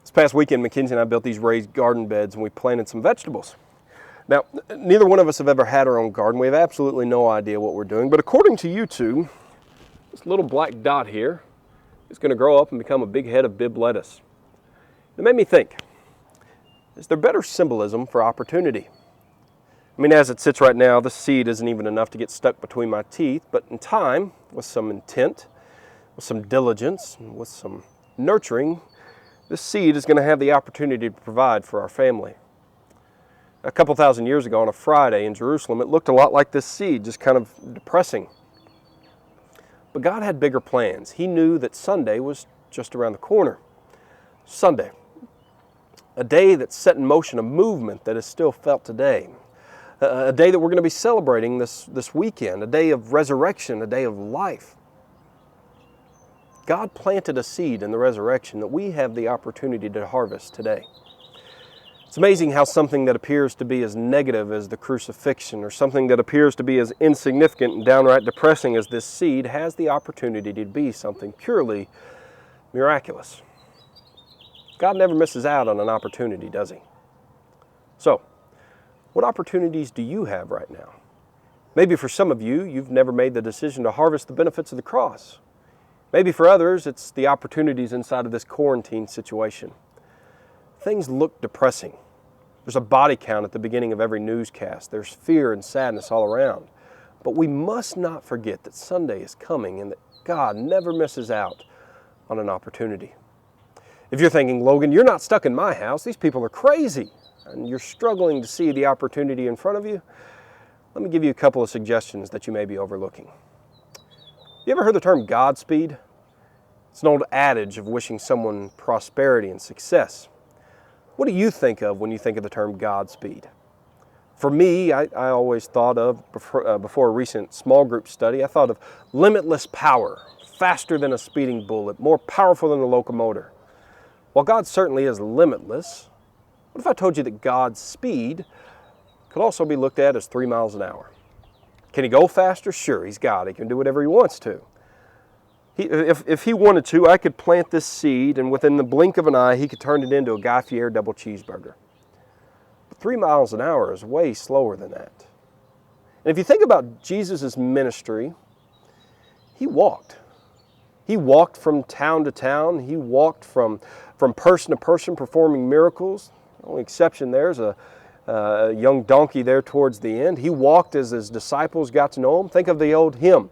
This past weekend, Mackenzie and I built these raised garden beds and we planted some vegetables. Now, neither one of us have ever had our own garden. We have absolutely no idea what we're doing. But according to YouTube, this little black dot here is going to grow up and become a big head of Bibb lettuce. It made me think, is there better symbolism for opportunity? I mean, as it sits right now, the seed isn't even enough to get stuck between my teeth, but in time, with some intent, with some diligence, and with some nurturing, this seed is going to have the opportunity to provide for our family. A couple thousand years ago on a Friday in Jerusalem, it looked a lot like this seed, just kind of depressing. But God had bigger plans. He knew that Sunday was just around the corner. Sunday, a day that set in motion a movement that is still felt today. A day that we're going to be celebrating this weekend, a day of resurrection, a day of life. God planted a seed in the resurrection that we have the opportunity to harvest today. It's amazing how something that appears to be as negative as the crucifixion, or something that appears to be as insignificant and downright depressing as this seed, has the opportunity to be something purely miraculous. God never misses out on an opportunity, does He? So, what opportunities do you have right now? Maybe for some of you, you've never made the decision to harvest the benefits of the cross. Maybe for others, it's the opportunities inside of this quarantine situation. Things look depressing. There's a body count at the beginning of every newscast. There's fear and sadness all around. But we must not forget that Sunday is coming and that God never misses out on an opportunity. If you're thinking, Logan, you're not stuck in my house, these people are crazy, and you're struggling to see the opportunity in front of you, let me give you a couple of suggestions that you may be overlooking. You ever heard the term Godspeed? It's an old adage of wishing someone prosperity and success. What do you think of when you think of the term Godspeed? For me, I always thought of, before a recent small group study, I thought of limitless power, faster than a speeding bullet, more powerful than a locomotive. While God certainly is limitless, what if I told you that God's speed could also be looked at as 3 miles an hour? Can He go faster? Sure, He's God. He can do whatever He wants to. If He wanted to, I could plant this seed, and within the blink of an eye, He could turn it into a Guy Fieri double cheeseburger. But 3 miles an hour is way slower than that. And if you think about Jesus' ministry, He walked. He walked from town to town. He walked from person to person performing miracles. The only exception there is a young donkey there towards the end. He walked as His disciples got to know Him. Think of the old hymn.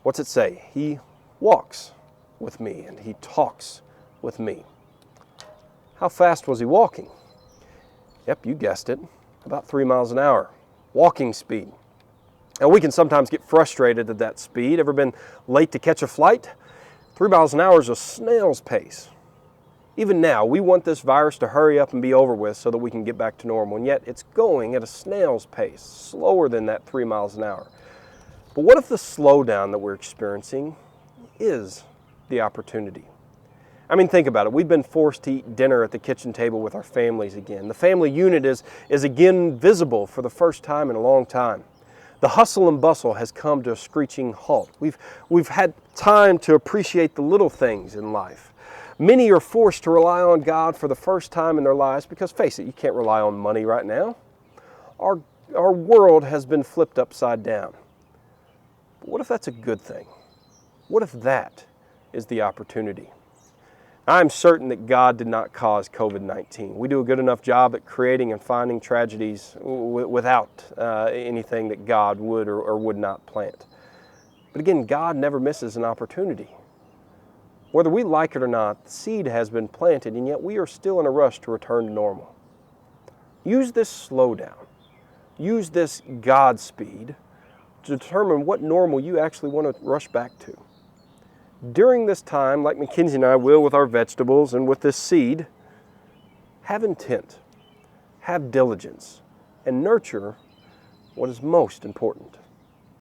What's it say? He walks with me and He talks with me. How fast was He walking? Yep, you guessed it. About 3 miles an hour. Walking speed. Now, we can sometimes get frustrated at that speed. Ever been late to catch a flight? 3 miles an hour is a snail's pace. Even now, we want this virus to hurry up and be over with so that we can get back to normal, and yet it's going at a snail's pace, slower than that 3 miles an hour. But what if the slowdown that we're experiencing is the opportunity? I mean, think about it. We've been forced to eat dinner at the kitchen table with our families again. The family unit is again visible for the first time in a long time. The hustle and bustle has come to a screeching halt. We've had time to appreciate the little things in life. Many are forced to rely on God for the first time in their lives because, face it, you can't rely on money right now. Our world has been flipped upside down. But what if that's a good thing? What if that is the opportunity? I'm certain that God did not cause COVID-19. We do a good enough job at creating and finding tragedies without anything that God would or would not plant. But again, God never misses an opportunity. Whether we like it or not, the seed has been planted, and yet we are still in a rush to return to normal. Use this slowdown. Use this Godspeed to determine what normal you actually want to rush back to. During this time, like Mackenzie and I will with our vegetables and with this seed, have intent, have diligence, and nurture what is most important.